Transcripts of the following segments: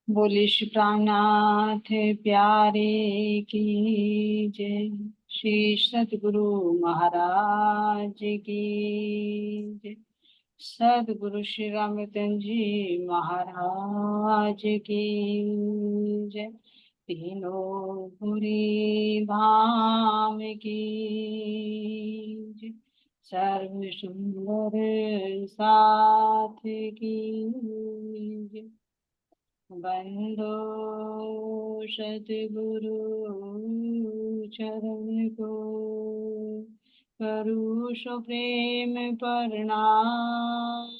बोले श्री प्राणनाथ प्यारे की जय। श्री सतगुरु महाराज की जय। सतगुरु श्री रामचंद्र जी महाराज की जय। तीनों पुरी धाम की जय। सर्व सुंदर साथ की जय। बंदो सतगुरु चरण को करू सो प्रेम प्रणाम।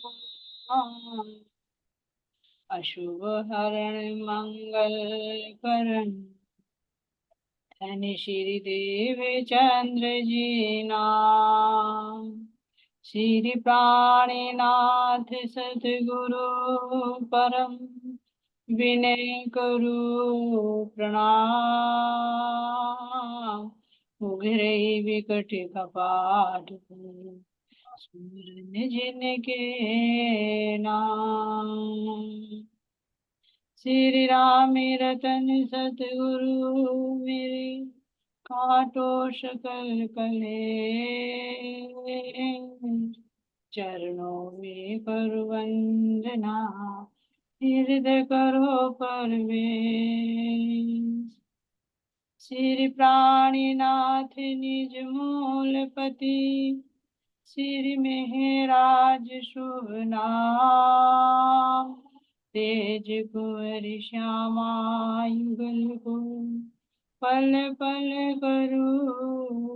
अशुभ हरण मंगल करण धन श्री देव चंद्र जी नाम। श्री प्राणीनाथ सतगुरु परम विनय करू प्रणाम। उघरे विकट कपाट सुरन जिनके नाम। श्री राम रतन सतगुरु मेरे काटो सकल कले। चरणों में करो वंदना हृदय करो परवेश। श्री प्राणीनाथ निज मूलपति श्री मेहराज शुभ नाम। तेज कुंवर श्यामा युगल को पल पल करो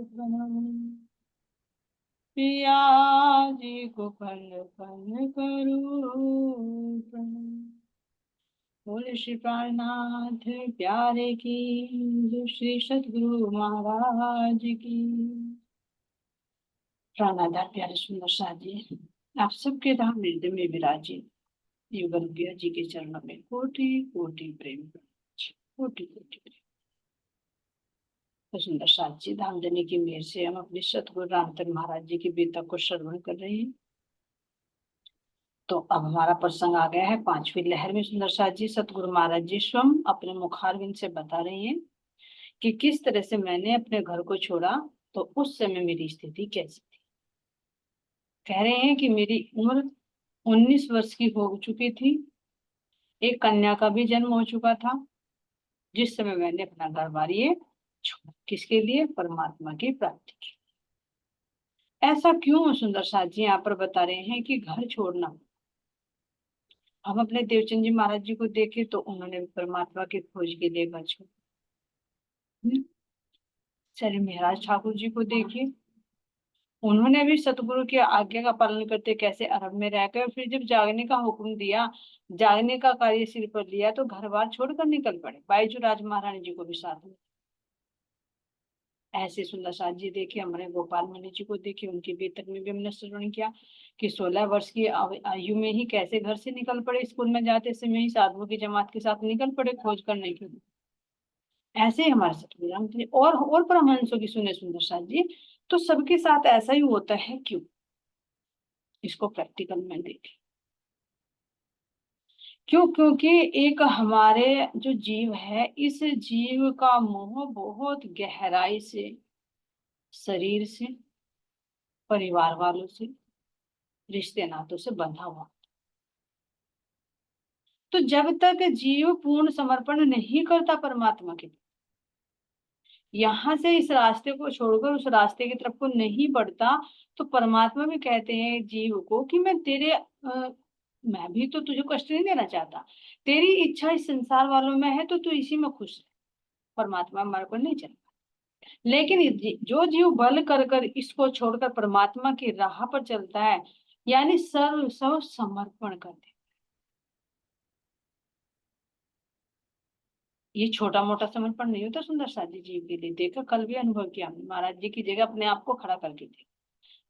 प्रणाम। पिया जी को पल पल करो प्रणाम। बोले श्री प्राणनाथ प्यारे की जो श्री सतगुरु महाराज की। प्राणाधार प्यारे सुंदर साजी आप सबके धाम हृदय में विराजे युगल जी के चरणों में कोटि कोटि प्रेम कोटि कोटि प्रेम। तो सुंदर साजी धाम देने की मेहर से हम अपने सतगुरु रामचंद्र महाराज जी की बेता को श्रवण कर रहे हैं। तो अब हमारा प्रसंग आ गया है पांचवी लहर में। सुंदर साजी सतगुरु महाराज जी स्वयं अपने मुखारविंद से बता रहे हैं कि किस तरह से मैंने अपने घर को छोड़ा तो उस समय मेरी स्थिति कैसी थी। कह रहे हैं कि मेरी उम्र 19 वर्ष की हो चुकी थी। एक कन्या का भी जन्म हो चुका था जिस समय मैंने अपना घर बार ये छोड़ा। किसके लिए? परमात्मा की प्राप्ति के। ऐसा क्यों सुंदर साथ जी यहाँ पर बता रहे हैं कि घर छोड़ना। हम अपने देवचंद जी महाराज जी को देखे तो उन्होंने परमात्मा की खोज के लिए घर छोड़ा। चलिए महाराज ठाकुर जी को देखिए, उन्होंने भी सतगुरु की आज्ञा का पालन करते कैसे अरब में रहकर फिर जब जागने का हुक्म दिया, जागने का कार्य सिर पर लिया तो घर बार छोड़कर निकल पड़े। बाईजू राज महारानी जी को भी साथ में। ऐसे सुंदर साथ जी देखिए, हमारे गोपाल मणि जी को देखिए, उनके बेतक में भी हमने श्रवण किया कि 16 वर्ष की आयु में ही कैसे घर से निकल पड़े। स्कूल में जाते समय ही साधुओं की जमात के साथ निकल पड़े खोज करने के लिए। ऐसे ही हमारे सतगुरु रामचंद्र और परमहंसों की सुने सुंदर साथ जी। तो सबके साथ ऐसा ही होता है क्यों? इसको प्रैक्टिकल में देखें। क्यों? क्योंकि एक हमारे जो जीव है, इस जीव का मोह बहुत गहराई से शरीर से, परिवार वालों से, रिश्ते नातों से बंधा हुआ। तो जब तक जीव पूर्ण समर्पण नहीं करता परमात्मा के, यहां से इस रास्ते को छोड़कर उस रास्ते की तरफ को नहीं बढ़ता, तो परमात्मा भी कहते हैं जीव को कि मैं तेरे मैं भी तो तुझे कष्ट नहीं देना चाहता। तेरी इच्छा इस संसार वालों में है तो तू इसी में खुश है। परमात्मा हमारे को नहीं चल। लेकिन जो जीव बल कर इसको छोड़कर परमात्मा की राह पर चलता है, यानी सर्व सर्व समर्पण कर दे। ये छोटा मोटा समर्पण नहीं होता सुंदर साजी जीव के लिए। देखा, कल भी अनुभव किया हमने, महाराज जी की जगह अपने आप को खड़ा करके देखा।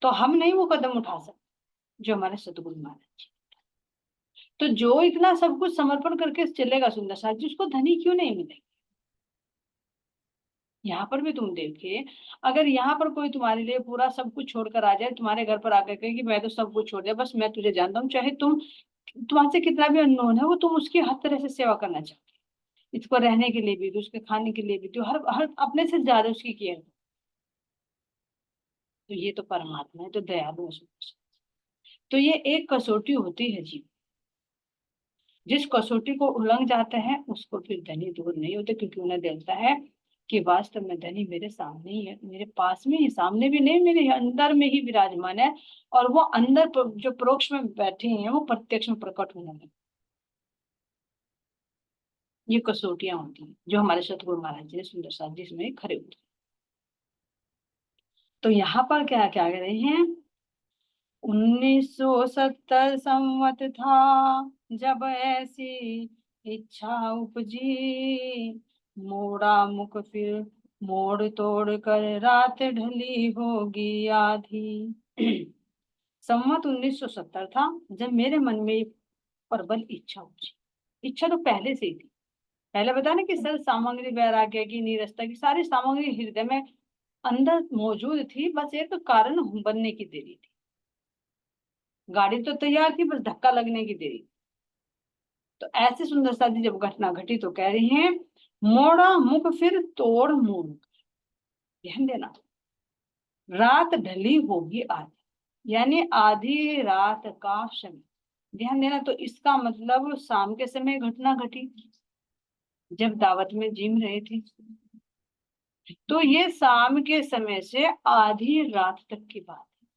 तो हम नहीं वो कदम उठा सकते जो हमारे सतगुरु महाराज जी। तो जो इतना सब कुछ समर्पण करके चलेगा सुंदर साथ जी, उसको धनी क्यों नहीं मिलेगी। यहाँ पर भी तुम देखिए, अगर यहाँ पर कोई तुम्हारे लिए पूरा सब कुछ छोड़कर आ जाए, तुम्हारे घर पर आकर कहे कि मैं तो सब कुछ छोड़ दिया, बस मैं तुझे जानता हूँ, चाहे तुम तुम्हारे कितना भी अननोन है वो, तुम उसकी हर तरह से सेवा करना चाहते हो। इसको रहने के लिए भी दो, उसके खाने के लिए भी दो, हर हर अपने से ज्यादा उसकी केयर। तो ये तो परमात्मा है, तो दयालु है। तो ये एक कसौटी होती है जी, जिस कसौटी को उल्लंघ जाता है उसको फिर धनी दूर नहीं होते, क्योंकि उन्हें दिलता है कि वास्तव में धनी मेरे सामने ही है, मेरे पास में ही, सामने भी नहीं, मेरे अंदर में ही विराजमान है। और वो अंदर जो परोक्ष में बैठे हैं वो प्रत्यक्ष में प्रकट होने लगे। ये कसौटियां होती हैं जो हमारे सतगुरु महाराज जी ने सुंदर साथ जी इसमें खड़े उतरे। तो यहाँ पर क्या क्या कह रहे हैं, 1970 संवत था जब ऐसी इच्छा उपजी, मोड़ा मुख फिर मोड़ तोड़ कर रात ढली होगी आधी। संवत 1970 था जब मेरे मन में प्रबल इच्छा उपजी। इच्छा तो पहले से ही थी। पहले बता ना कि सर सामग्री वैराग्य की निरस्ता की सारी सामग्री हृदय में अंदर मौजूद थी, बस एक कारण बनने की देरी थी। गाड़ी तो तैयार थी, बस धक्का लगने की देरी। तो ऐसे सुंदर शादी जब घटना घटी तो कह रही हैं, मोड़ा मुख फिर तोड़ मुंह। ध्यान देना, रात ढली होगी आधी, यानी आधी रात का समय। ध्यान देना, तो इसका मतलब शाम के समय घटना घटी जब दावत में जिम रहे थे। तो ये शाम के समय से आधी रात तक की बात है,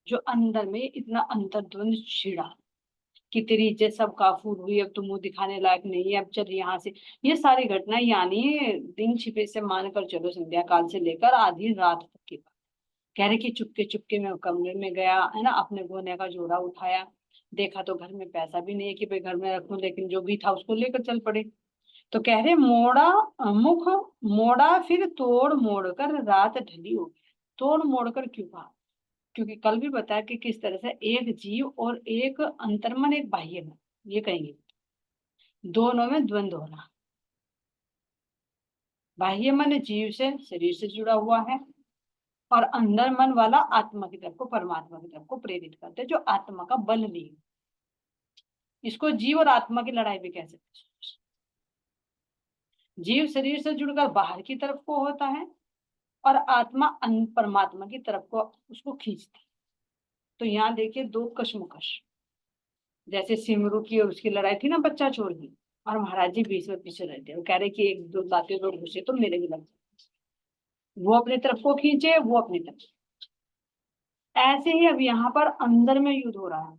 जो अंदर में इतना अंतर्द्वंद छिड़ा कि तेरी इज्जत सब काफूर हुई, अब तो मुंह दिखाने लायक नहीं है, अब चल यहाँ से। ये सारी घटना यानी दिन छिपे से मानकर चलो संध्या काल से लेकर आधी रात तक की बात। कह रहे कि चुपके चुपके में कमरे में गया है ना, अपने गोने का जोड़ा उठाया, देखा तो घर में पैसा भी नहीं है कि भाई घर में रखूं, लेकिन जो भी था उसको लेकर चल पड़े। तो कह रहे मोड़ा मुख मोड़ा फिर तोड़ मोड़ कर रात ढली हो गई। तोड़ मोड़ कर क्यों कहा, क्योंकि कल भी बताया कि किस तरह से एक जीव और एक अंतर्मन एक बाह्य मन, ये कहेंगे दोनों में द्वंद्व हो रहा। बाह्य मन जीव से शरीर से जुड़ा हुआ है, और अंदर मन वाला आत्मा की तरफ को, परमात्मा की तरफ को प्रेरित करते हैं, जो आत्मा का बल नहीं। इसको जीव और आत्मा की लड़ाई भी कह सकते हैं। जीव शरीर से जुड़कर बाहर की तरफ को होता है, और आत्मा परमात्मा की तरफ को उसको खींचती। तो यहाँ देखिए दो कश्मकश, जैसे सिमरू की और उसकी लड़ाई थी ना बच्चा चोर की, और महाराज जी बीच में पीछे रहते, वो कह रहे कि एक दो लाते लोग घुसे तो मेरे भी लग जाए। वो अपनी तरफ को खींचे, वो अपनी तरफ। ऐसे ही अब यहाँ पर अंदर में युद्ध हो रहा है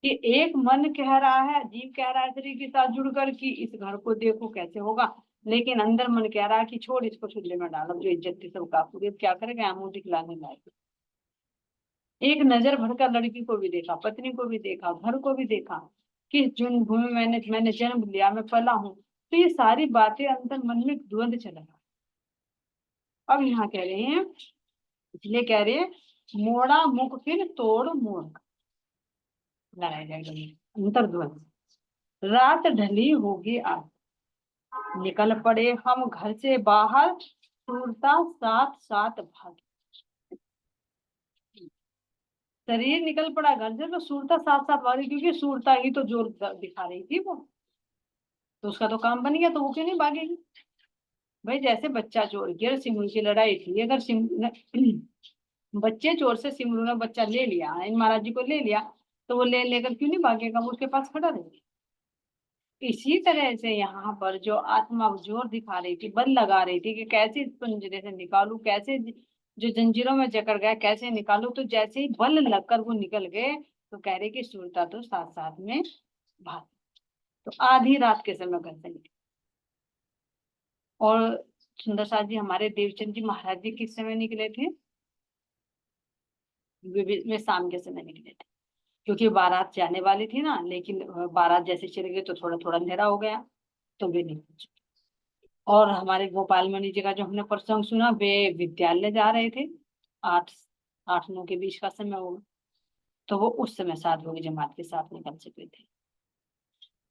कि एक मन कह रहा है, जीव कह रहा है शरीर के साथ जुड़कर कि इस घर को देखो कैसे होगा, लेकिन अंदर मन कह रहा है कि छोड़ इसको चूल्हे में डालो, जो इज्जत थी सब काफूरी, क्या करेगा, मुंह दिखलाने लायक। एक नजर भरकर लड़की को भी देखा, पत्नी को भी देखा, घर को भी देखा, कि जिन भूमि मैंने मैंने जन्म लिया, मैं पला हूँ। तो ये सारी बातें अंदर मन में द्वंद चला रहा। अब यहाँ कह रहे हैं, इसलिए कह रहे हैं मोड़ा मुख फिर तोड़ मोड़, लड़ाई लड़ अंतर्द्वंद। रात ढली होगी आज, निकल पड़े हम घर से बाहर, सूरता साथ साथ भागी। शरीर निकल पड़ा घर से, तो सूरता साथ साथ भागी, क्योंकि सूरता ही तो जोर दिखा रही थी वो, तो उसका तो काम बन गया, तो वो क्यों नहीं भागेगी। भाई जैसे बच्चा चोर की और सिमरू की लड़ाई थी, अगर बच्चे चोर से सिमरू ने बच्चा ले लिया, इन महाराज जी को ले लिया, तो वो ले लेकर क्यों नहीं भागेगा, वो उसके पास खड़ा रहेगा। इसी तरह से यहाँ पर जो आत्मा जोर दिखा रही थी, बल लगा रही थी कि कैसे इस पिंजरे से निकालू, कैसे जो जंजीरों में जकड़ गया कैसे निकालू, तो जैसे ही बल लगकर वो निकल गए, तो कह रहे कि सुरता तो साथ साथ में भाग। तो आधी रात के समय घर से निकले। और सुंदर साथ जी हमारे देवचंद जी महाराज जी किस समय निकले थे, वे शाम के समय निकले थे, क्योंकि बारात जाने वाली थी ना, लेकिन बारात जैसे चले गए तो थोड़ा थोड़ा अंधेरा हो गया, तो वे नहीं पहुंचे। और हमारे गोपाल मणि जी का जो हमने प्रसंग सुना, वे विद्यालय जा रहे थे, आठ आठ नौ के बीच का समय होगा, तो वो उस समय साधुओं की जमात के साथ निकल चुके थे।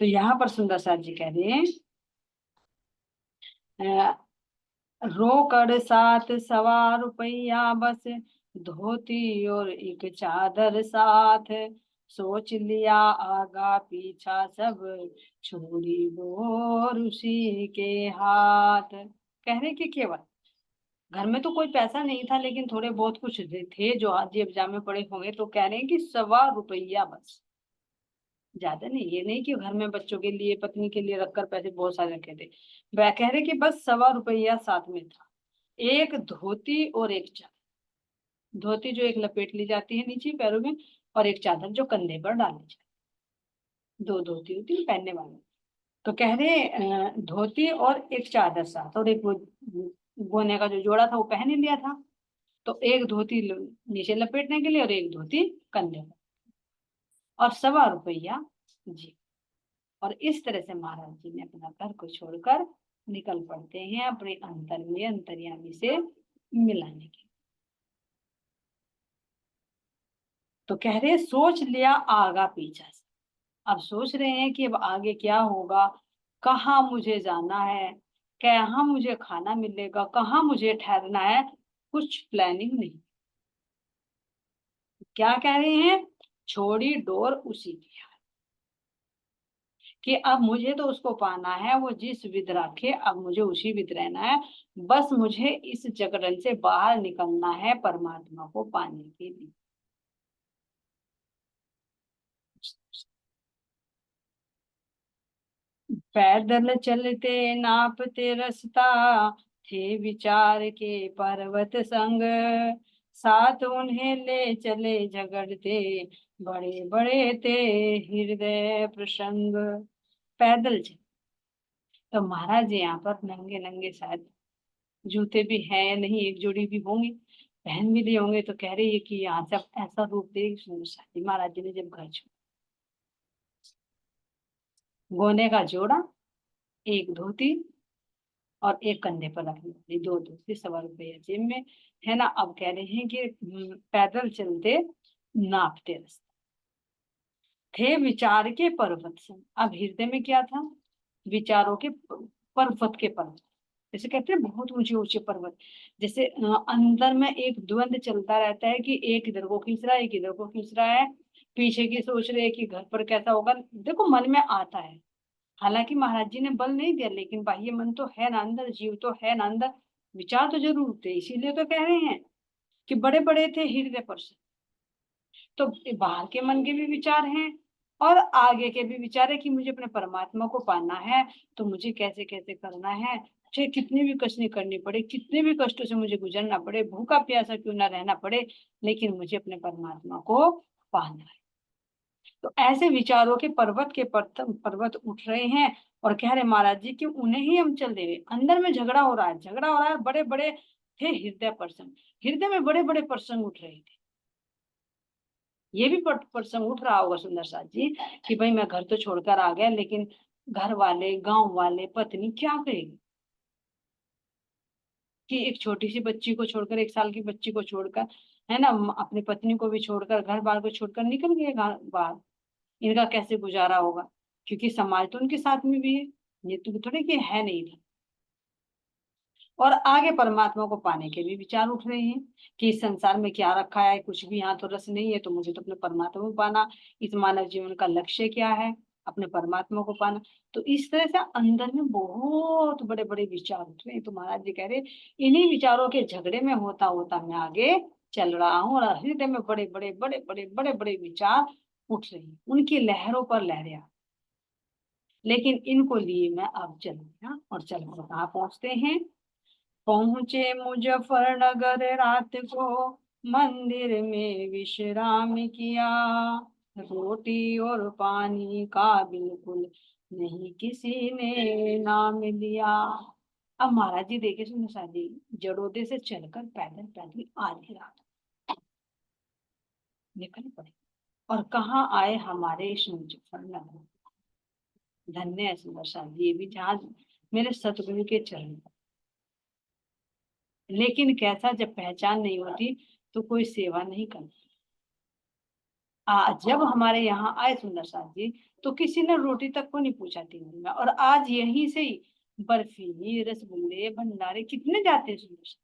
तो यहाँ पर सुंदर साथ जी कह रहे हैं, रोकड़ सात सवा रुपया बस, धोती और एक चादर साथ, सोच लिया आगा पीछा सब, छोड़ी बोर उसी के हाथ। कह रहे कि केवल घर में तो कोई पैसा नहीं था, लेकिन थोड़े बहुत कुछ थे जो आज जेब जामे पड़े होंगे, तो कह रहे हैं कि 1.25 रुपया बस, ज्यादा नहीं। ये नहीं कि घर में बच्चों के लिए पत्नी के लिए रखकर पैसे बहुत सारे रखे थे। वह कह रहे कि बस 1.25 रुपया साथ में था, एक धोती और एक चादर। धोती जो एक लपेट ली जाती है नीचे पैरों में, और एक चादर जो कंधे पर डाली जाती है। दो धोती होती है पहनने वाले। तो कह रहे धोती और एक चादर साथ, और एक वो गोने का जो जोड़ा था वो पहन ही लिया था। तो एक धोती नीचे लपेटने के लिए और एक धोती कंधे पर, और 1.25 रुपया जी। और इस तरह से महाराज जी ने अपना घर को छोड़कर निकल पड़ते हैं अपने अंतर में अंतर्यामी से मिलाने के। तो कह रहे सोच लिया आगा पीछा से। अब सोच रहे हैं कि अब आगे क्या होगा, कहाँ मुझे जाना है, कहाँ मुझे खाना मिलेगा, कहाँ मुझे ठहरना है, कुछ प्लानिंग नहीं। क्या कह रहे हैं, छोड़ी डोर उसी की, कि अब मुझे तो उसको पाना है, वो जिस विध रखे अब मुझे उसी विध रहना है। बस मुझे इस जगरण से बाहर निकलना है परमात्मा को पाने के लिए। पैदल चलते नापते रास्ता, थे विचार के पर्वत संग, साथ उन्हें ले चले झगड़ते, बड़े बड़े थे हृदय प्रसंग। पैदल चल, तो महाराज जी यहाँ पर नंगे नंगे, शायद जूते भी हैं या नहीं, एक जोड़ी भी होंगे, पहन भी लिए होंगे। तो कह रही है कि यहाँ से अब ऐसा रूप देख शादी महाराज जी ने जब घर छोड़ा, गोने का जोड़ा, एक धोती, और एक कंधे पर रखने वाली दो धोती, 1.25 रुपया जेब में, है ना। अब कह रहे हैं कि पैदल चलते नापते रास्ते, थे विचार के पर्वत से। अब हृदय में क्या था, विचारों के पर्वत के पर्वत, जैसे कहते हैं बहुत ऊंचे ऊंचे पर्वत। जैसे अंदर में एक द्वंद चलता रहता है कि एक इधर को खींच रहा है, एक इधर को खींच रहा है, पीछे की सोच रहे हैं कि घर पर कैसा होगा। देखो मन में आता है, हालांकि महाराज जी ने बल नहीं दिया, लेकिन बाह्य मन तो है ना अंदर, जीव तो है ना अंदर, विचार तो जरूर थे। इसीलिए तो कह रहे हैं कि बड़े बड़े थे हृदय पर से। तो बाहर के मन के भी विचार हैं, और आगे के भी विचार है कि मुझे अपने परमात्मा को पाना है, तो मुझे कैसे कैसे करना है, चाहे कितनी भी कष्ट करनी पड़े, कितने भी कष्टों से मुझे गुजरना पड़े, भूखा प्यासा क्यों ना रहना पड़े, लेकिन मुझे अपने परमात्मा को पाना है। तो ऐसे विचारों के पर्वत के पर्वत उठ रहे हैं, और कह रहे महाराज जी कि उन्हें ही हम चल देवे। अंदर में झगड़ा हो रहा है, झगड़ा हो रहा है, बड़े बड़े थे हृदय प्रसंग, हृदय में बड़े बड़े प्रसंग उठ रहे थे। ये भी प्रसंग उठ रहा होगा सुंदर साथ जी, कि भाई मैं घर तो छोड़कर आ गया, लेकिन घर वाले, गांव वाले, पत्नी क्या कहेगी, कि एक छोटी सी बच्ची को छोड़कर, 1 साल की बच्ची को छोड़कर, है ना, अपनी पत्नी को भी छोड़कर, घर बार को छोड़कर निकल गए बाहर। इनका कैसे गुजारा होगा, क्योंकि समाज तो उनके साथ में भी है, ये तो थोड़े कि है नहीं था। और आगे परमात्मा को पाने के भी विचार उठ रहे हैं, कि इस संसार में क्या रखा है, कुछ भी यहाँ तो रस नहीं है, तो मुझे तो अपने परमात्मा को पाना, इस मानव जीवन का लक्ष्य क्या है, अपने परमात्मा को पाना। तो इस तरह से अंदर में बहुत बड़े बड़े विचार उठ रहे हैं। तो महाराज जी कह रहे इन्हीं विचारों के झगड़े में होता होता मैं आगे चल रहा हूँ, और हृदय में बड़े बड़े बड़े बड़े बड़े बड़े विचार उठ रही हैं, उनकी लहरों पर लहरें, लेकिन इनको लिए मैं अब चलूंगा। और चलकर कहाँ पहुंचते हैं, पहुंचे मुजफ्फरनगर रात को, मंदिर में विश्राम किया, रोटी और पानी का बिल्कुल नहीं किसी ने नाम लिया। अब महाराज जी देखे सुनो शादी, जड़ोदे से चलकर पैदल पैदल आधी रात निकल पड़े, और कहाँ आए हमारे इस मुजफ्फरनगर। धन्य है सुंदर शादी, ये भी जहाँ मेरे सतगुरु के चरण। लेकिन कैसा, जब पहचान नहीं होती तो कोई सेवा नहीं करती। जब हमारे यहाँ आए सुंदर साथ जी, तो किसी ने रोटी तक को नहीं पूछा 3 दिन में, और आज यहीं से ही बर्फी, रसगुल्ले, भंडारे कितने जाते हैं सुंदर साथ।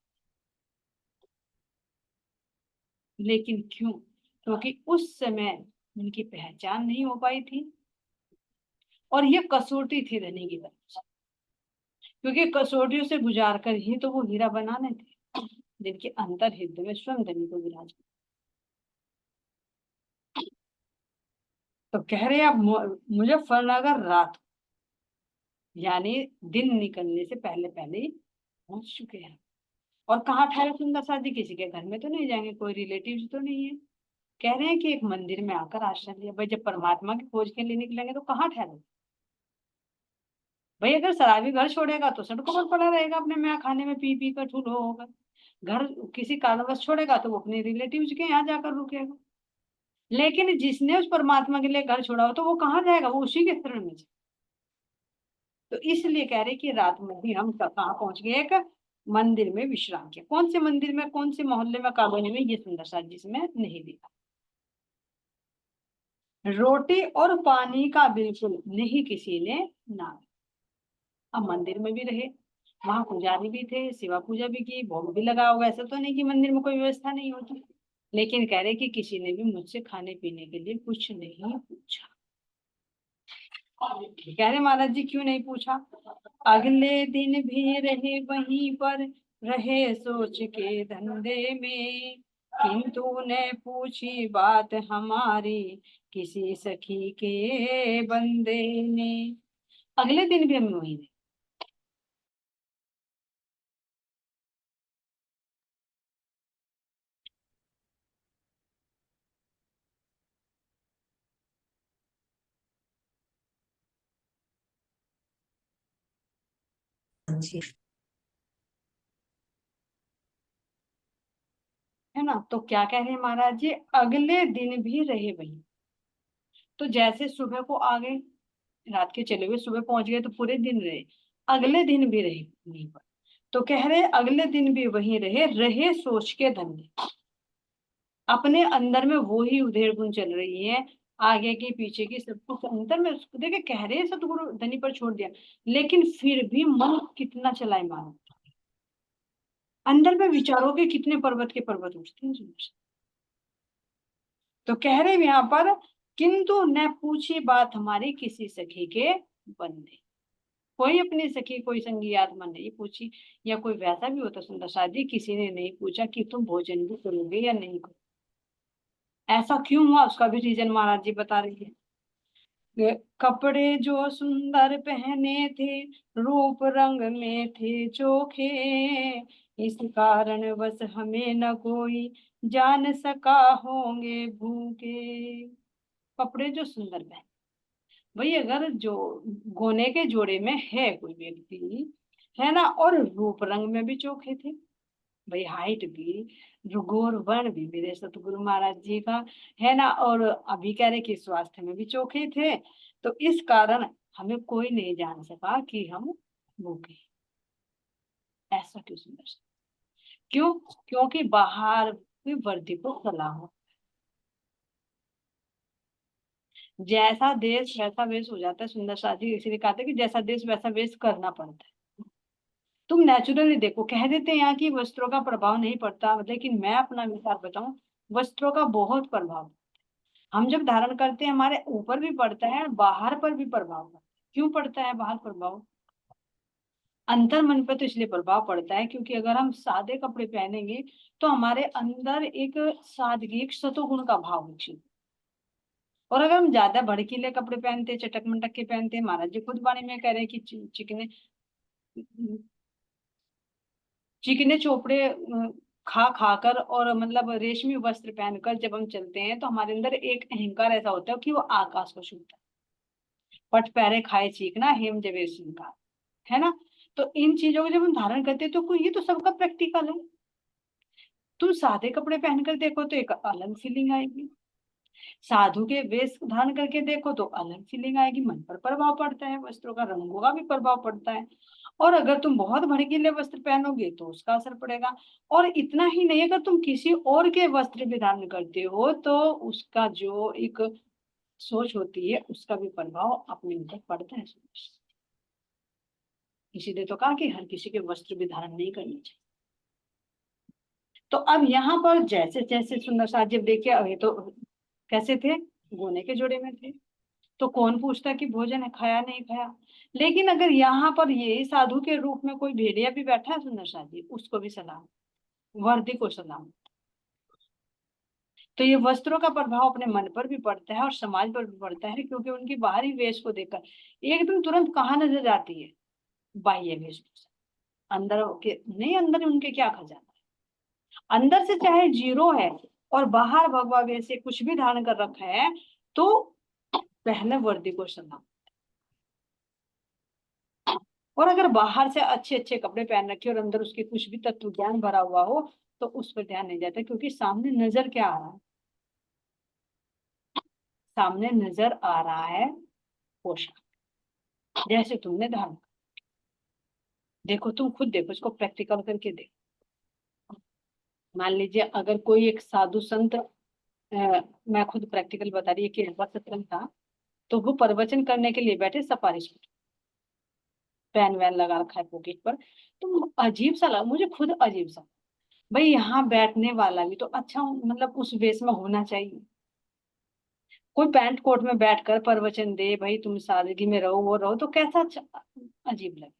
लेकिन क्यों? क्योंकि उस समय उनकी पहचान नहीं हो पाई थी, और ये कसौटी थी धनी की तरफ से, क्योंकि कसौटियों से गुजार कर ही तो वो हीरा बनाने थे, जिनके अंतर हृदय में स्वयं धनी को विराज। तो कह रहे अब मुजफ्फरनगर रात, यानी दिन निकलने से पहले पहले ही पहुंच चुके हैं। और कहाँ ठहरे सुंदर सा जी? किसी के घर में तो नहीं जाएंगे, कोई रिलेटिव तो नहीं है। कह रहे हैं कि एक मंदिर में आकर आश्रय लिया। भाई जब परमात्मा की खोज के लिए निकलेंगे तो कहाँ ठहरे? भाई अगर शराबी घर छोड़ेगा तो सड़कों पर पड़ा रहेगा, अपने में खाने में पी पी कर ठूलो होगा। घर किसी कारणवश छोड़ेगा तो वो अपने रिलेटिव के यहाँ जाकर रुकेगा। लेकिन जिसने उस परमात्मा के लिए घर छोड़ा हो तो वो कहाँ जाएगा? वो उसी के शरण में जाए। तो इसलिए कह रहे कि रात में भी हम कहाँ पहुंच गए? एक मंदिर में विश्राम किया। कौन से मंदिर में, कौन से मोहल्ले में, कॉलोनी में, ये सुंदर सा जिसमें नहीं दिखा। रोटी और पानी का बिल्कुल नहीं किसी ने नाम। अब मंदिर में भी रहे, वहां पुजारी भी थे, सेवा पूजा भी की, भोग भी लगा होगा। ऐसा तो नहीं कि मंदिर में कोई व्यवस्था नहीं होती। लेकिन कह रहे कि किसी ने भी मुझसे खाने पीने के लिए कुछ नहीं पूछा। कह रहे महाराज जी क्यों नहीं पूछा? अगले दिन भी रहे वहीं पर, रहे सोच के धंधे में, किंतु ने पूछी बात हमारी किसी सखी के बंदे ने। अगले दिन भी हम वहीं रहे। जी। है ना? तो क्या कह रहे हैं महाराज जी? अगले दिन भी रहे वहीं। तो जैसे सुबह को आ गए, रात के चले हुए सुबह पहुंच गए तो पूरे दिन रहे। अगले दिन भी रहे वहीं पर। तो कह रहे अगले दिन भी वहीं रहे, रहे सोच के धंधे। अपने अंदर में वो ही उधेड़ बुन चल रही है, आगे की पीछे की सब कुछ अंतर में। उसको देखे कह रहे हैं सतगुरु धनी पर छोड़ दिया, लेकिन फिर भी मन कितना चलाए मानो। अंदर में विचारों के कितने पर्वत के पर्वत उठते हैं सुंदर से। तो कह रहे हैं यहाँ पर, किंतु न पूछी बात हमारी किसी सखी के बंदे। कोई अपनी सखी, कोई संगी आत्मा नहीं पूछी। या कोई वैसा भी होता सुंदर शादी, किसी ने नहीं पूछा कि तुम भोजन भी करोगे या नहीं करोगे। ऐसा क्यों हुआ? उसका भी रीजन महाराज जी बता रही है। ये कपड़े जो सुंदर पहने थे, रूप रंग में थे चोखे, इस कारण बस हमें न कोई जान सका होंगे भूखे। कपड़े जो सुंदर पहने, भाई अगर जो गोने के जोड़े में है कोई व्यक्ति, है ना, और रूप रंग में भी चोखे थे, भाई हाइट भी, गोर वर्ण भी मेरे सतगुरु महाराज जी का, है ना, और अभी कह रहे कि स्वास्थ्य में भी चोखे थे, तो इस कारण हमें कोई नहीं जान सका कि हम भूखे हैं। ऐसा क्यों सुंदर सा? क्यों? क्योंकि बाहर की वर्दी को सलाह, जैसा देश वैसा वेश हो जाता है सुंदर सा जी। इसीलिए कहते हैं कि जैसा देश वैसा वेश करना पड़ता है। तुम नेचुरली देखो, कह देते हैं यहाँ की वस्त्रों का प्रभाव नहीं पड़ता, लेकिन मैं अपना विचार बताऊं, वस्त्रों का बहुत प्रभाव। हम जब धारण करते हैं हमारे ऊपर भी पड़ता है, बाहर पर भी प्रभाव पड़ता है। क्यों पड़ता है बाहर प्रभाव? अंतर मन पर तो इसलिए प्रभाव पड़ता है क्योंकि अगर हम सादे कपड़े पहनेंगे तो हमारे अंदर एक सादगी, एक सतोगुण का भाव विकसित। और अगर हम ज्यादा भड़कीले कपड़े पहनते, चटक मटक के पहनते, महाराज जी खुद बाणी में कह रहे हैं कि चिकने चिकने चोपड़े खा खाकर और मतलब रेशमी वस्त्र पहनकर जब हम चलते हैं तो हमारे अंदर एक अहंकार ऐसा होता है कि वो आकाश को छूता है। पट पैरे खाए चीकना, हेम जवे सिंह, है ना? तो इन चीजों को जब हम धारण करते हैं तो ये तो सबका प्रैक्टिकल है। तुम सादे कपड़े पहनकर देखो तो एक अलग फीलिंग आएगी, साधु के वेश धारण करके देखो तो अलग फीलिंग आएगी। मन पर प्रभाव पड़ता है, वस्त्रों का रंगों का भी प्रभाव पड़ता है। और अगर तुम बहुत भड़कीले वस्त्र पहनोगे तो उसका असर पड़ेगा। और इतना ही नहीं, अगर तुम किसी और के वस्त्र भी धारण करते हो तो उसका जो एक सोच होती है उसका भी प्रभाव अपने ऊपर पड़ता है। इसीलिए तो कहा कि हर किसी के वस्त्र भी धारण नहीं करनी चाहिए। तो अब यहाँ पर जैसे जैसे सुंदर साथ जब देखिए, अभी तो कैसे थे, गोने के जोड़े में थे, तो कौन पूछता कि भोजन है खाया नहीं खाया। लेकिन अगर यहाँ पर ये साधु के रूप में कोई भेड़िया भी बैठा है सुंदर साथ जी, उसको भी सलाम, वर्दी को सलाम। तो ये वस्त्रों का प्रभाव अपने मन पर भी पड़ता है और समाज पर भी पड़ता है, क्योंकि उनकी बाहरी वेश को देखकर एकदम तुरंत कहाँ नजर जाती है, बाह्य वेशभूषा। अंदर के नहीं, अंदर उनके क्या खजाना है, अंदर से चाहे जीरो है और बाहर भगवा वेश से कुछ भी धारण कर रखा है, तो पहले वर्दी को सलाम। और अगर बाहर से अच्छे अच्छे कपड़े पहन रखे और अंदर उसके कुछ भी तत्व ज्ञान भरा हुआ हो, तो उस पर ध्यान नहीं जाता, क्योंकि सामने नजर क्या आ रहा है, सामने नजर आ रहा है पोशाक। जैसे तुमने धारण, देखो तुम खुद देखो, इसको प्रैक्टिकल करके देखो। मान लीजिए अगर कोई एक साधु संत, मैं खुद प्रैक्टिकल बता रही है कि एक बार सत्संग था, तो वो प्रवचन करने के लिए बैठे, सफारी सूट, पेन वैन लगा रखा है पॉकेट पर। तो अजीब सा लगा मुझे, खुद अजीब सा। भाई यहाँ बैठने वाला भी तो अच्छा मतलब उस वेश में होना चाहिए। कोई पैंट कोट में बैठकर प्रवचन दे, भाई तुम सादगी में रहो, वो रहो, तो कैसा अच्छा, अजीब लगे।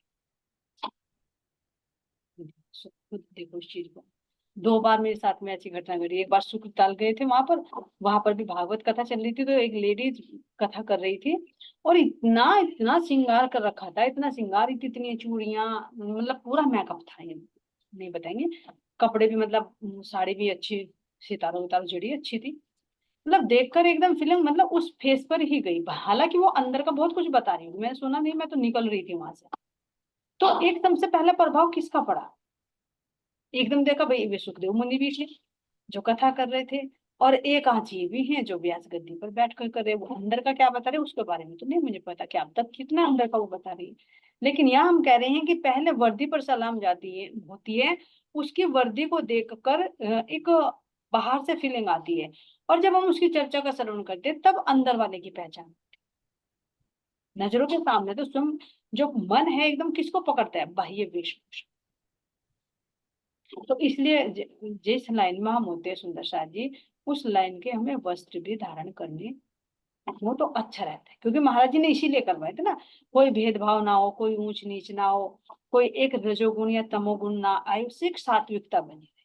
खुद देखो इस चीज को। दो बार मेरे साथ में ऐसी घटना घटी। एक बार शुक्रताल गए थे वहां पर भी भागवत कथा चल रही थी, तो एक लेडीज कथा कर रही थी, और इतना इतना श्रृंगार कर रखा था, इतना श्रृंगार, इतनी चूड़ियां, मतलब पूरा मेकअप था, ये नहीं बताएंगे। कपड़े भी मतलब साड़ी भी अच्छी, सितारों उतारों जड़ी अच्छी थी। मतलब देखकर एकदम फिल्म, मतलब उस फेस पर ही गई। हालांकि वो अंदर का बहुत कुछ बता रही हूँ, मैंने सुना नहीं, मैं तो निकल रही थी वहां से। तो एकदम से पहला प्रभाव किसका पड़ा, एकदम देखा भाई वे सुखदेव मुनि भी थे जो कथा कर रहे थे, और एक आंच ये भी है जो व्यास गद्दी पर बैठ कर रहे। वो अंदर का क्या बता रहे उसके बारे में तो नहीं मुझे पता कि अब तक कितना अंदर का वो बता रही है। लेकिन यहाँ हम कह रहे हैं कि पहले वर्दी पर सलाम जाती है, होती है, उसकी वर्दी को देखकर एक बाहर से फीलिंग आती है, और जब हम उसकी चर्चा का श्रवण करते हैं तब अंदर वाले की पहचान। नजरों के सामने तो स्वयं जो मन है एकदम किसको पकड़ता है, बाह्य वेशभूषा। तो इसलिए जिस लाइन में हम होते हैं सुंदर साथ जी, उस लाइन के हमें वस्त्र भी धारण करने वो तो अच्छा रहता है, क्योंकि महाराज जी ने इसीलिए करवाए थे ना। कोई भेदभाव ना हो, कोई ऊंच नीच ना हो, कोई एक रजोगुण या तमोगुण ना आए, उससे एक सात्विकता बनी रहे।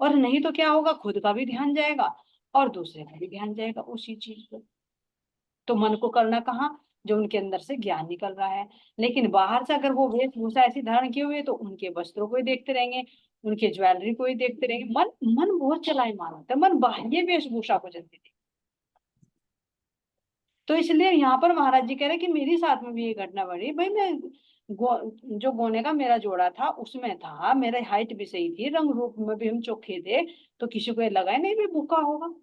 और नहीं तो क्या होगा, खुद का भी ध्यान जाएगा और दूसरे का भी ध्यान जाएगा उसी चीज पर। तो मन को करना कहाँ, जो उनके अंदर से ज्ञान निकल रहा है। लेकिन बाहर से अगर वो वेशभूषा ऐसी धारण किए हुए, तो उनके वस्त्रों को ही देखते रहेंगे, उनके ज्वेलरी को ही देखते रहेंगे। मन मन बहुत चलायमान होता है, मन बाह्य वेशभूषा को जल्दी देखता है। तो इसलिए यहाँ पर महाराज जी कह रहे कि मेरे साथ में भी ये घटना बढ़ी। भाई मैं जो गोने का मेरा जोड़ा था उसमें था, मेरा हाइट भी सही थी, रंग रूप में भी हम चोखे थे, तो किसी को ये लगा ही नहीं भी भूखा होगा।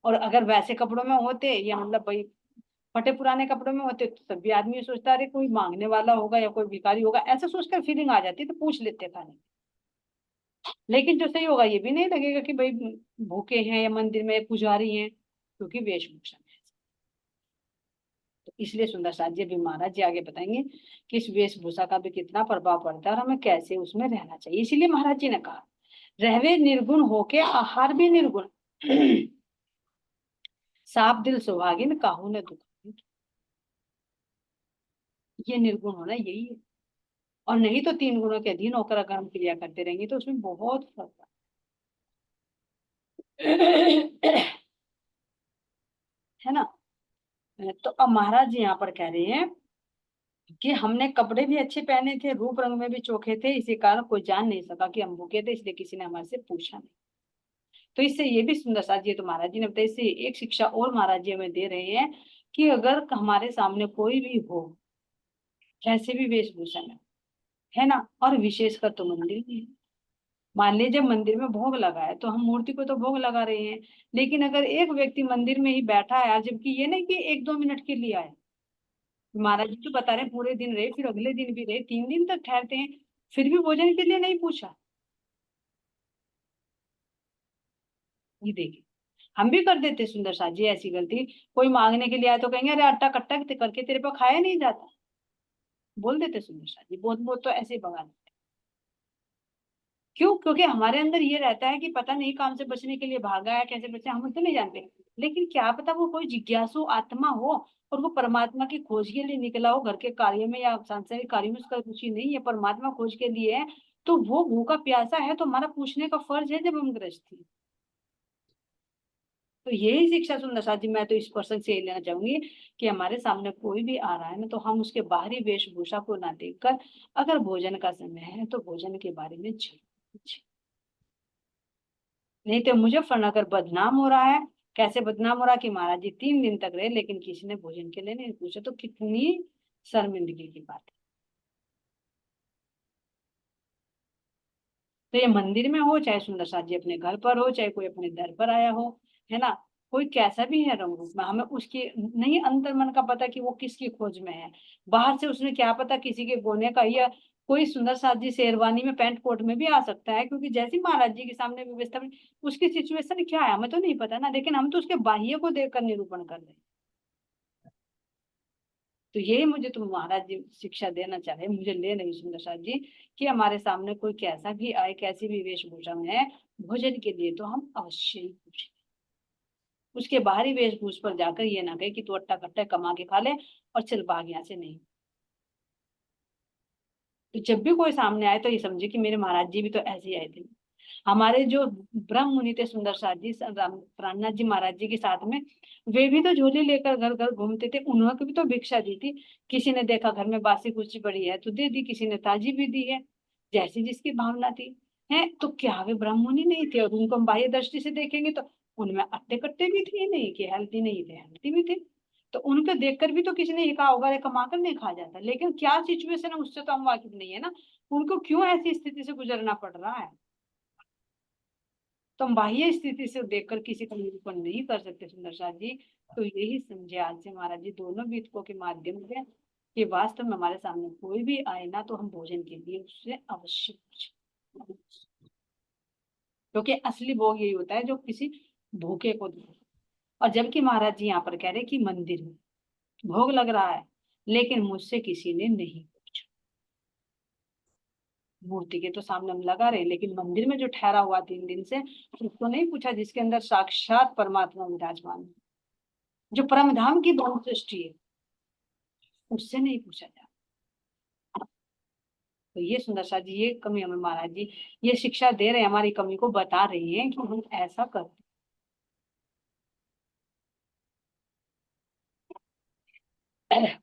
और अगर वैसे कपड़ों में होते, या मतलब भाई फटे पुराने कपड़ों में होते, तो तब भी आदमी ये सोचता अरे कोई मांगने वाला होगा या कोई भिखारी होगा, ऐसा सोचकर फीलिंग आ जाती, तो पूछ लेते खाने। लेकिन जो सही होगा, ये भी नहीं लगेगा कि भाई भूखे हैं या मंदिर में पुजारी हैं, क्योंकि वेशभूषा है। तो इसलिए सुंदर साथ जी अभी महाराज जी आगे बताएंगे कि इस वेशभूषा का भी कितना प्रभाव पड़ता है और हमें कैसे उसमें रहना चाहिए। इसीलिए महाराज जी ने कहा, रहवे निर्गुण होके आहार भी निर्गुण, साफ दिल सुहागिन काहू न दुख। ये निर्गुण होना यही है। और नहीं तो तीन गुणों के अधीन होकर अगर हम क्रिया करते रहेंगे, तो उसमें बहुत फर्क है। है ना। तो अब महाराज जी यहाँ पर कह रहे हैं कि हमने कपड़े भी अच्छे पहने थे, रूप रंग में भी चोखे थे, इसी कारण कोई जान नहीं सका कि हम भूखे थे, इसलिए किसी ने हमारे से पूछा नहीं। तो इससे ये भी सुंदर साथ जी तो महाराज जी ने बताया, इससे एक शिक्षा और महाराज जी हमें दे रहे हैं कि अगर हमारे सामने कोई भी हो, कैसे भी वेशभूषा में, है ना, और विशेषकर तो मंदिर में। मान लीजिए मंदिर में भोग लगा है, तो हम मूर्ति को तो भोग लगा रहे हैं, लेकिन अगर एक व्यक्ति मंदिर में ही बैठा है, जबकि ये नहीं कि एक दो मिनट के लिए आए, महाराज जी तो बता रहे हैं पूरे दिन रहे, फिर अगले दिन भी रहे, 3 दिन तक ठहरते हैं, फिर भी भोजन के लिए नहीं पूछा। ये देखिए, हम भी कर देते सुंदर साथ जी ऐसी गलती। कोई मांगने के लिए आए तो कहेंगे अरे आटा कट्टा करके तेरे पे खाया नहीं जाता, बोल देते सुंदर साथ जी, बहुत बहुत तो ऐसे ही भगा देते। क्यों? क्योंकि हमारे अंदर ये रहता है कि पता नहीं काम से बचने के लिए भागा है, कैसे बचे हम तो नहीं जानते। लेकिन क्या पता वो कोई जिज्ञासु आत्मा हो और वो परमात्मा की खोज के लिए निकला हो, घर के कार्य में या सांसारिक कार्य में उसका रुचि नहीं है, परमात्मा खोज के लिए है। तो वो भूखा प्यासा है, तो हमारा पूछने का फर्ज है जब हम ग्रस्त थी। तो यही शिक्षा सुंदर साथ जी, मैं तो इस पर्सन से यही लेना चाहूंगी कि हमारे सामने कोई भी आ रहा है ना, तो हम उसके बाहरी वेशभूषा को ना देखकर, अगर भोजन का समय है तो भोजन के बारे में जरूर पूछें। नहीं तो मुजफ्फरनगर बदनाम हो रहा है। कैसे बदनाम हो रहा है कि महाराज जी 3 दिन तक रहे लेकिन किसी ने भोजन के लिए नहीं पूछा, तो कितनी शर्मिंदगी की बात है। तो ये मंदिर में हो चाहे सुंदर साथ जी अपने घर पर हो, चाहे कोई अपने दर पर आया हो, है ना, कोई कैसा भी है रंग रूप में, हमें उसकी नहीं अंतर मन का पता कि वो किसकी खोज में है। बाहर से उसने क्या पता किसी के गोने का, या कोई सुंदर साथ जी शेरवानी में पैंट कोट में भी आ सकता है, क्योंकि जैसे ही महाराज जी के सामने व्यवस्था उसकी सिचुएशन क्या है हमें तो नहीं पता ना, लेकिन हम तो उसके बाह्य को देखकर निरूपण कर रहे हैं। तो यही मुझे तुम महाराज जी शिक्षा देना चाह रहे हैं, मुझे ले रही सुंदर साथ जी, कि हमारे सामने कोई कैसा भी आए, कैसी भी वेशभूषा में है, भोजन के लिए तो हम अवश्य ही पूछें। उसके बाहरी वेशभूष पर जाकर ये ना कहे कि तू अट्टा कट्टा कमा के खा ले और चल भाग यहाँ से, नहीं। तो जब भी कोई सामने आए तो ये समझे कि मेरे महाराज जी भी तो ऐसे ही आए थे। हमारे जो ब्रह्म मुनि थे सुंदर साथ जी, प्राणनाथ जी महाराज जी के साथ में, वे भी तो झोली लेकर घर घर घूमते थे, उन्होंने भी तो भिक्षा दी थी। किसी ने देखा घर में बासी कुछ पड़ी है तो दे दी, किसी ने ताजी भी दी है, जैसी जिसकी भावना थी। है तो क्या वे ब्रह्म मुनि नहीं थे? और उनको हम बाह्य दृष्टि से देखेंगे तो उनमें अट्टे कट्टे भी थे, नहीं कि हेल्थी नहीं थे, हेल्थी भी थे। तो उनको देखकर भी तो किसी ने ये कहा होगा अरे कमा कर नहीं खा जाता, लेकिन क्या सिचुएशन है उससे तो हम वाकिफ नहीं है ना, उनको क्यों ऐसी स्थिति से गुजरना पड़ रहा है। तो हम बाह्य स्थिति से देखकर किसी का निरूपण नहीं कर सकते सुंदर साथ जी। तो यही समझे आज से महाराज जी दोनों बीतकों के माध्यम से कि वास्तव में हमारे सामने कोई भी आए ना, तो हम भोजन के लिए उससे अवश्य पूछें, क्योंकि असली भोग यही होता है जो किसी भूखे को दे। और जबकि महाराज जी यहाँ पर कह रहे कि मंदिर में भोग लग रहा है लेकिन मुझसे किसी ने नहीं पूछा। मूर्ति के तो सामने हम लगा रहे, लेकिन मंदिर में जो ठहरा हुआ 3 दिन से, उसको नहीं पूछा जिसके अंदर साक्षात परमात्मा विराजमान है, जो परम धाम की बहु सृष्टि है, उससे नहीं पूछा जाता। तो ये सुंदर सा जी, ये कमी हमें महाराज जी ये शिक्षा दे रहे हैं, हमारी कमी को बता रही हैं कि हम ऐसा करते।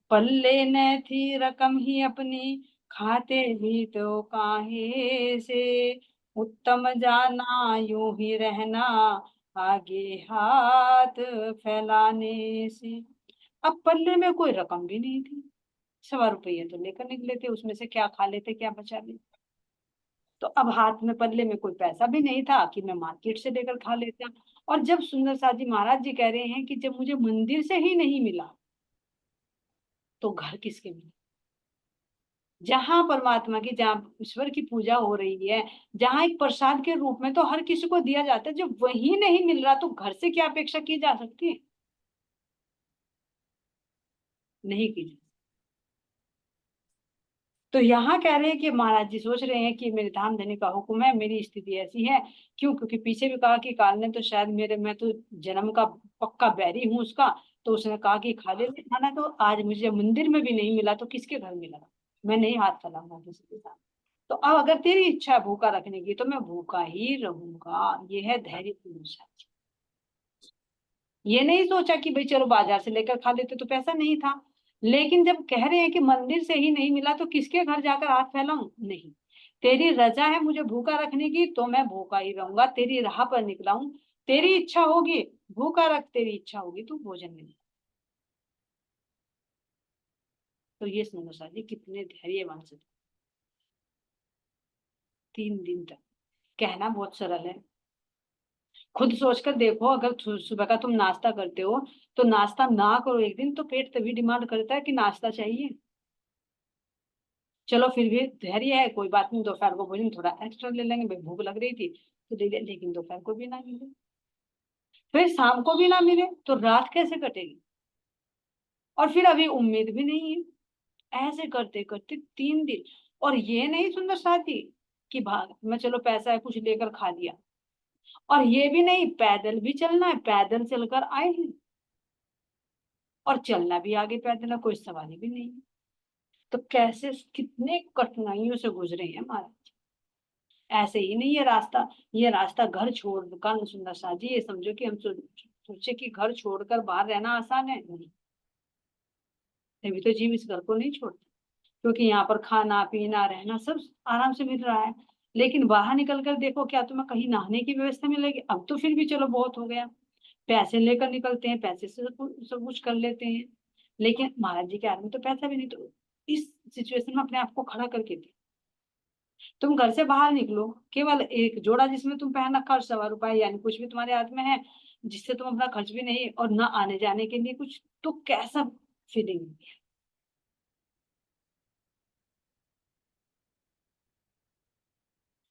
पल्ले न थी रकम ही अपनी, खाते भी तो काहे से, उत्तम जाना यूं ही रहना, आगे हाथ फैलाने से। अब पल्ले में कोई रकम भी नहीं थी, 100 रुपये तो लेकर निकले थे, उसमें से क्या खा लेते क्या बचा लेते। तो अब हाथ में पल्ले में कोई पैसा भी नहीं था कि मैं मार्केट से लेकर खा लेता। और जब सुंदर साथ जी महाराज जी कह रहे हैं कि जब मुझे मंदिर से ही नहीं मिला तो घर किसके मिले? जहां परमात्मा की, जहाँ ईश्वर की पूजा हो रही है, जहां एक प्रसाद के रूप में तो हर किसी को दिया जाता है, जब वही नहीं मिल रहा तो घर से क्या अपेक्षा की जा सकती है? नहीं की। तो यहाँ कह रहे हैं कि महाराज जी सोच रहे हैं कि मेरे धाम देने का हुक्म है, मेरी स्थिति ऐसी है। क्यों? क्योंकि पीछे भी कहा कि काल ने तो शायद मेरे, मैं तो जन्म का पक्का बैरी हूँ उसका, तो उसने कहा कि खा ले खाना, तो आज मुझे मंदिर में भी नहीं मिला तो किसके घर मिला? मैं नहीं हाथ फैलाऊंगा किसी के साथ। तो अब अगर तेरी इच्छा है भूखा रखने की तो मैं भूखा ही रहूंगा, ये है धैर्य पूर्ण साथी। ये नहीं सोचा कि भाई चलो बाजार से लेकर खा लेते तो पैसा नहीं था। लेकिन जब कह रहे हैं कि मंदिर से ही नहीं मिला तो किसके घर जाकर हाथ फैलाऊं? नहीं, तेरी रजा है मुझे भूखा रखने की तो मैं भूखा ही रहूंगा, तेरी राह पर निकला हूं। तेरी इच्छा होगी भूखा रख, तेरी इच्छा होगी तो भोजन मिले। तो ये सुनो सर जी कितने धैर्यवान से, 3 दिन तक। कहना बहुत सरल है, खुद सोचकर देखो, अगर सुबह का तुम नाश्ता करते हो तो नाश्ता ना करो एक दिन तो पेट तभी डिमांड करता है कि नाश्ता चाहिए। चलो फिर भी धैर्य है, कोई बात नहीं, दोपहर को भोजन थोड़ा एक्स्ट्रा ले लेंगे, भाई भूख लग रही थी तो दे दे, लेकिन दोपहर को भी ना मिले, फिर शाम को भी ना मिले तो रात कैसे कटेगी? और फिर अभी उम्मीद भी नहीं है। ऐसे करते करते 3 दिन। और ये नहीं सुंदर साथी कि भाग मैं, चलो पैसा है कुछ लेकर खा लिया। और ये भी नहीं, पैदल भी चलना है, पैदल चलकर आए हैं, और चलना भी आगे पैदल है, कोई सवारी भी नहीं है। तो कैसे कितने कठिनाइयों से गुजरे हैं महाराज। ऐसे ही नहीं ये रास्ता घर छोड़कर, सुंदर सा जी ये समझो कि हम सोचे कि घर छोड़कर बाहर रहना आसान है, नहीं। तभी तो जीव इस घर को नहीं छोड़ते, क्योंकि यहाँ पर खाना पीना रहना सब आराम से मिल रहा है। लेकिन बाहर निकल कर देखो, क्या तुम्हें कहीं नहाने की व्यवस्था मिलेगी? अब तो फिर भी चलो बहुत हो गया, पैसे लेकर निकलते हैं, पैसे से सब कुछ कर लेते हैं। लेकिन महाराज जी के हाथ में तो पैसा भी नहीं। तो इस सिचुएशन में अपने आप को खड़ा करके दे, तुम घर से बाहर निकलो, केवल एक जोड़ा जिसमें तुम पहन रखा और 1.25 रुपए यानी कुछ भी तुम्हारे हाथ में है, जिससे तुम अपना खर्च भी नहीं और ना आने जाने के लिए कुछ, तो कैसा फीलिंग?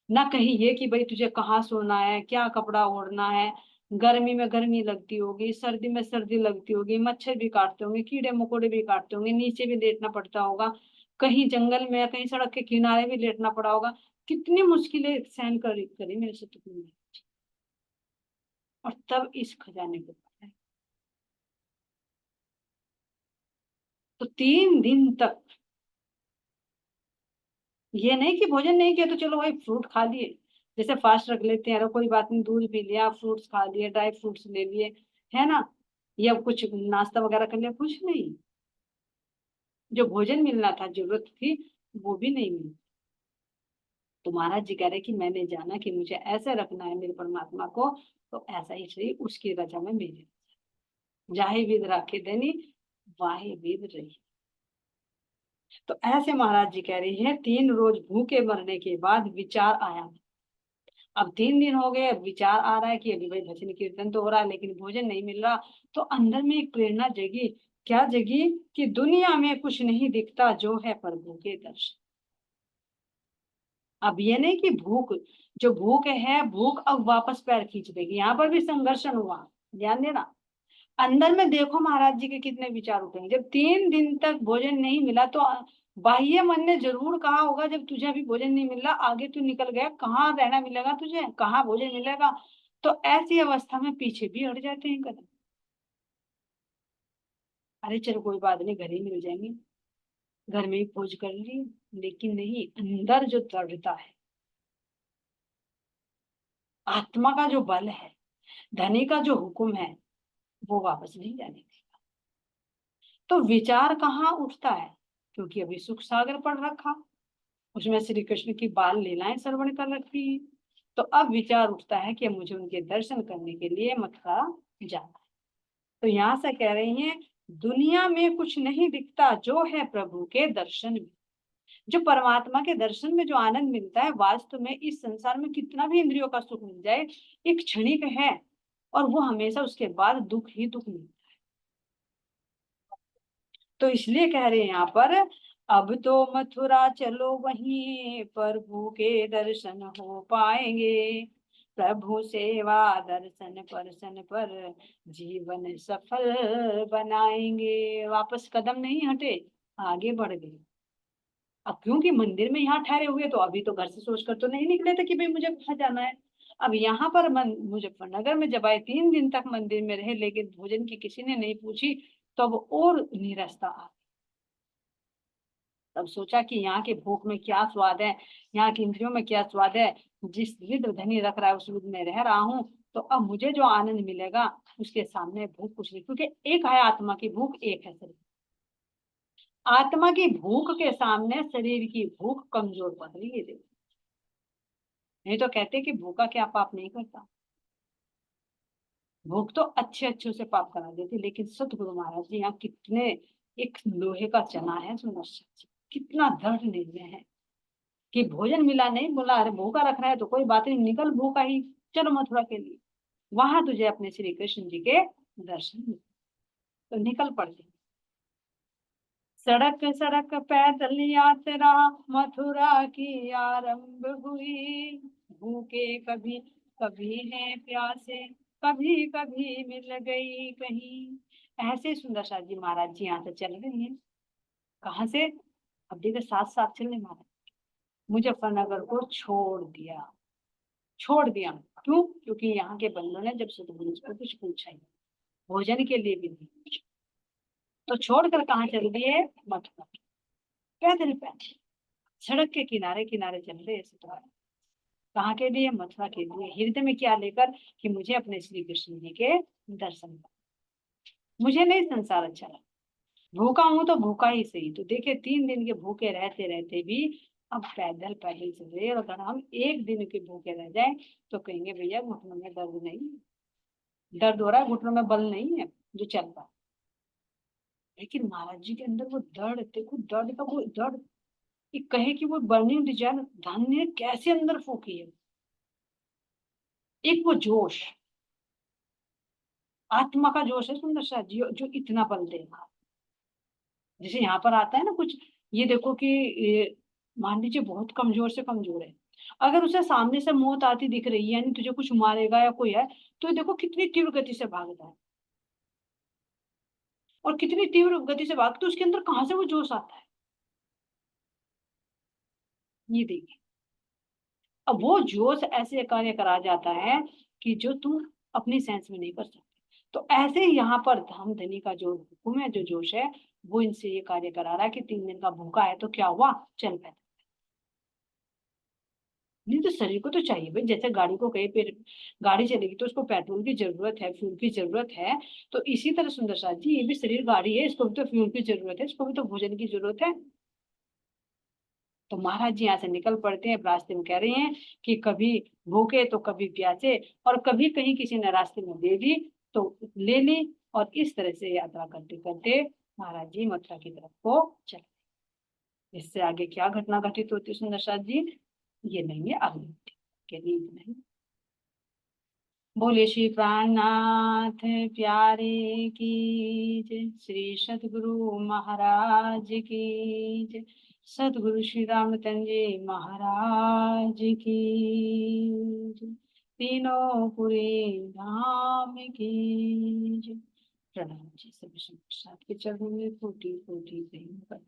ना कहीं ये कि भाई तुझे कहाँ सोना है, क्या कपड़ा ओढ़ना है, गर्मी में गर्मी लगती होगी, सर्दी में सर्दी लगती होगी, मच्छर भी काटते होंगे, कीड़े मकोड़े भी काटते होंगे, नीचे भी लेटना पड़ता होगा, कहीं जंगल में या कहीं सड़क के किनारे भी लेटना पड़ा होगा। कितनी मुश्किलें सहन करी करी मेरे से तुमने, और तब इस खजाने को पाया। तो 3 दिन तक ये नहीं कि भोजन नहीं किया तो चलो भाई फ्रूट खा लिए, जैसे फास्ट रख लेते हैं, अरे कोई बात नहीं, दूध पी लिया, फ्रूट्स खा लिए, ड्राई फ्रूट्स ले लिए, है ना, या कुछ नाश्ता वगैरह कर लिया, कुछ नहीं। जो भोजन मिलना था, जरूरत थी, वो भी नहीं मिली। तो महाराज जी कह रहे कि मैंने जाना कि मुझे ऐसे रखना है मेरे परमात्मा को, तो ऐसा ही सही उसकी रजा में मेरे, जाहे विध राखे देनी, वाहे विध रही। तो ऐसे महाराज जी कह रही है, 3 रोज भूखे मरने के बाद विचार आया। अब 3 दिन हो गए, अब विचार आ रहा है कि अभी भाई भजन कीर्तन तो हो रहा है लेकिन भोजन नहीं मिल रहा। तो अंदर में एक प्रेरणा जगी, क्या जगी? कि दुनिया में कुछ नहीं दिखता जो है प्रभु के दर्शन। अब ये नहीं कि भूख, जो भूख है भूख अब वापस पैर खींच देगी, यहाँ पर भी संघर्षण हुआ, ध्यान देना। अंदर में देखो महाराज जी के कितने विचार उठेंगे, जब 3 दिन तक भोजन नहीं मिला तो बाह्य मन ने जरूर कहा होगा, जब तुझे अभी भोजन नहीं मिल रहा, आगे तू निकल गया, कहाँ रहना मिलेगा तुझे, कहाँ भोजन मिलेगा? तो ऐसी अवस्था में पीछे भी हट जाते हैं कदम। अरे चलो कोई बात नहीं, घर ही मिल जाएंगे, घर में ही खोज कर ली। लेकिन नहीं, अंदर जो दृढ़ता है, आत्मा का जो बल है, धनी का जो हुक्म है, वो वापस नहीं जाने देगा। तो विचार कहाँ उठता है? क्योंकि अभी सुख सागर पढ़ रखा, उसमें श्री कृष्ण की बाल लीलाएं श्रवण कर रखी है। तो अब विचार उठता है कि अब मुझे उनके दर्शन करने के लिए मथुरा जाना है। तो यहाँ से कह रही हैं, दुनिया में कुछ नहीं दिखता जो है प्रभु के दर्शन में। जो परमात्मा के दर्शन में जो आनंद मिलता है, वास्तव में इस संसार में कितना भी इंद्रियों का सुख मिल जाए, एक क्षणिक है, और वो हमेशा उसके बाद दुख ही दुख मिलता है। तो इसलिए कह रहे हैं यहाँ पर, अब तो मथुरा चलो वहीं प्रभु के दर्शन हो पाएंगे, प्रभु सेवा दर्शन परसन पर जीवन सफल बनाएंगे। वापस कदम नहीं हटे, आगे बढ़ गए। अब क्योंकि मंदिर में यहाँ ठहरे हुए, तो अभी तो घर से सोचकर तो नहीं निकले थे कि भाई मुझे कहाँ जाना है। अब यहाँ पर मुजफ्फरनगर में जब आए, 3 दिन तक मंदिर में रहे, लेकिन भोजन की किसी ने नहीं पूछी, तो अब और निराशा आ। तब सोचा कि यहाँ के भूख में क्या स्वाद है, यहाँ की इंद्रियों में क्या स्वाद है, जिस विध धनी रख रहा है उस विध में रह रहा हूँ, तो अब मुझे जो आनंद मिलेगा उसके सामने भूख कुछ नहीं। क्योंकि एक है आत्मा की भूख, एक है शरीर। आत्मा की भूख के सामने शरीर की भूख कमजोर पड़ रही है। नहीं तो कहते कि भूखा क्या पाप नहीं करता। भूख तो अच्छे अच्छे से पाप करा देती, लेकिन सतगुरु महाराज जी यहाँ कितने, एक लोहे का चना है सुंदर सा, कितना दृढ़ निर्णय है कि भोजन मिला नहीं, बोला अरे भूखा रख रहा है तो कोई बात नहीं, निकल भूखा ही, चलो मथुरा के लिए, वहां तुझे अपने श्री कृष्ण जी के दर्शन मिले। तो निकल पड़ते। सड़क सड़क पैदल यात्रा मथुरा की आरंभ हुई, भूखे कभी कभी हैं प्यासे, कभी कभी मिल गई कहीं। ऐसे सुंदर शाह जी महाराज जी यहाँ से चल रहे हैं। कहाँ से? अब देखो साथ साथ चल रहे महाराज। मुजफ्फरनगर को छोड़ दिया। छोड़ दिया क्यों? क्योंकि यहाँ के बंदों ने जब सतगुरु को कुछ पूछा ही, भोजन के लिए भी नहीं पूछा, तो छोड़कर कहाँ चल दिए? मथुरा। पैदल पैदल सड़क के किनारे किनारे चल रहे ऐसे तो। कहाँ के लिए? मथुरा के लिए। हृदय में क्या लेकर? कि मुझे अपने श्री कृष्ण जी के दर्शन कर, मुझे नहीं संसार अच्छा लगा। भूखा हूं तो भूखा ही सही। तो देखिए 3 दिन के भूखे रहते रहते भी अब पैदल पैदल चल रहे हैं। और अगर हम एक दिन के भूखे रह जाए तो कहेंगे भैया घुटनों में दर्द नहीं है, दर्द हो रहा है, घुटनों में बल नहीं है जो चल रहा है। लेकिन महाराज जी के अंदर वो दर्द, देखो दर्द का वो दर्द, ये कहे कि वो बर्निंग डिजायर धन ने कैसे अंदर फूकी है। एक वो जोश, आत्मा का जोश है सुंदर सा जी, जो इतना बल देगा। जैसे यहाँ पर आता है ना कुछ, ये देखो कि मान लीजिए बहुत कमजोर से कमजोर है, अगर उसे सामने से मौत आती दिख रही है, यानी तुझे कुछ मारेगा या कोई है, तो ये देखो कितनी तीव्र गति से भागता है। और कितनी तीव्र गति से भागते उसके अंदर कहाँ से वो जोश आता है, ये देखिए। अब वो जोश ऐसे कार्य करा जाता है कि जो तुम अपनी सेंस में नहीं कर सकते। तो ऐसे ही यहाँ पर धम धनी का जो हुक्म है, जो जोश है, वो इनसे ये कार्य करा रहा है कि 3 दिन का भूखा है तो क्या हुआ? चल पैदल। नहीं तो शरीर को तो चाहिए भाई, जैसे गाड़ी को कहीं पे गाड़ी चलेगी तो उसको पेट्रोल की जरूरत है, फ्यूल की जरूरत है। तो इसी तरह सुंदर साथ जी ये भी शरीर गाड़ी है, इसको भी तो फ्यूल की जरूरत है, इसको भी तो भोजन की जरूरत है। तो महाराज जी यहाँ से निकल पड़ते हैं, रास्ते में कह रहे हैं कि कभी भूखे तो कभी प्यासे, और कभी कहीं किसी ने रास्ते में दे दी तो ले ली। और इस तरह से यात्रा करते करते महाराज जी मथुरा की तरफ को चले। इससे आगे क्या घटना घटित होती है सुंदर साथ जी, ये नहीं है अगली के लिए नहीं। बोले श्री प्राणनाथ प्यारे की जय, श्री सतगुरु महाराज की जय, सतगुरु श्री रामचंद्र जी महाराज की जय, तीनों पुरी धाम की जय। प्रणाम जी। सभी संत के चरणों में कोटि कोटि प्रेम।